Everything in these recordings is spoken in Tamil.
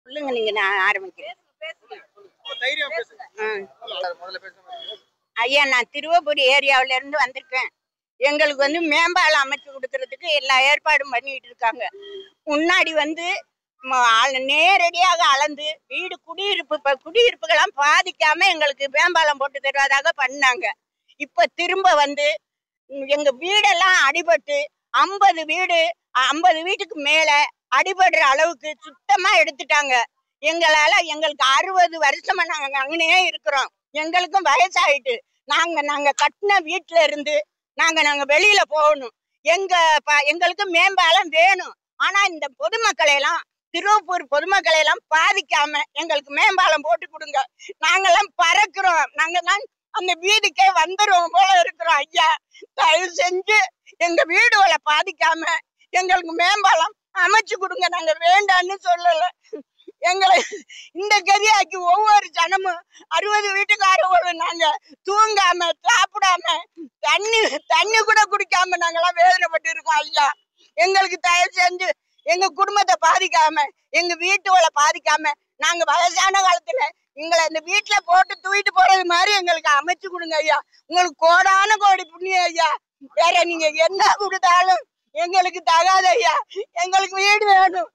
சொல்லுங்க, நீங்க நான் ஆரம்பிக்கிறேன். ஐயா, நான் திருவப்பூர் ஏரியாவில இருந்து வந்திருக்கேன். எங்களுக்கு வந்து மேம்பாலம் அமைச்சு கொடுக்கறதுக்கு எல்லா ஏற்பாடும் பண்ணிட்டு இருக்காங்க. முன்னாடி வந்து நேரடியாக அளந்து வீடு குடியிருப்புகள்லாம் பாதிக்காம எங்களுக்கு மேம்பாலம் போட்டு தருவதாக பண்ணாங்க. இப்ப திரும்ப வந்து எங்க வீடெல்லாம் அடிபட்டு 50 வீட்டுக்கு மேல அடிபடுற அளவுக்கு சுத்தமா எடுத்துட்டாங்க. எங்களுக்கு 60 வருஷமா நாங்க அங்கனே இருக்கிறோம். எங்களுக்கும் வயசாயிட்டு நாங்க கட்டின வீட்டுல இருந்து நாங்க வெளியில போகணும். எங்களுக்கு மேம்பாலம் வேணும். ஆனா இந்த பொதுமக்களை எல்லாம், திருவப்பூர் பொதுமக்களை எல்லாம் பாதிக்காம எங்களுக்கு மேம்பாலம் போட்டு கொடுங்க. நாங்கெல்லாம் பறக்கிறோம். நாங்கெல்லாம் அந்த வீட்டுக்கே வந்துருவோம் போல இருக்கிறோம். ஐயா, தயவு செஞ்சு எங்க வீடுகளை பாதிக்காம எங்களுக்கு மேம்பாலம் அமைச்சு கொடுங்க. நாங்க வேண்டான்னு சொல்லல. எங்களை இந்த கதியாக்கி ஒவ்வொரு ஜனமும் 60 வீட்டுக்காரங்களும் நாங்க தூங்காம சாப்பிடாம தண்ணி கூட குடிக்காம நாங்கெல்லாம் வேதனைப்பட்டு இருக்கோம். ஐயா, எங்களுக்கு தயவு செஞ்சு எங்க குடும்பத்தை பாதிக்காம எங்க வீட்டுகளை பாதிக்காம நாங்க வயசான காலத்துல எங்களை இந்த வீட்டுல போட்டு தூக்கிட்டு போறது மாதிரி எங்களுக்கு அமைச்சு கொடுங்க ஐயா. உங்களுக்கு கோடான கோடி புண்ணியம் ஐயா. வேற நீங்க என்ன கொடுத்தாலும் எங்களுக்கு தகாத ஐயா. எங்களுக்கு வீடு வேணும்,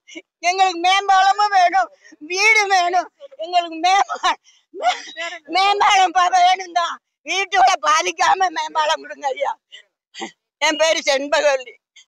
எங்களுக்கு மேம்பாலமும் வேணும், வீடு வேணும். எங்களுக்கு மேம்பாலம் வேணும் தான். வீட்டுகளை பாதிக்காம மேம்பாலம் கொடுங்க ஐயா. என் பேரு செண்பகவல்லி.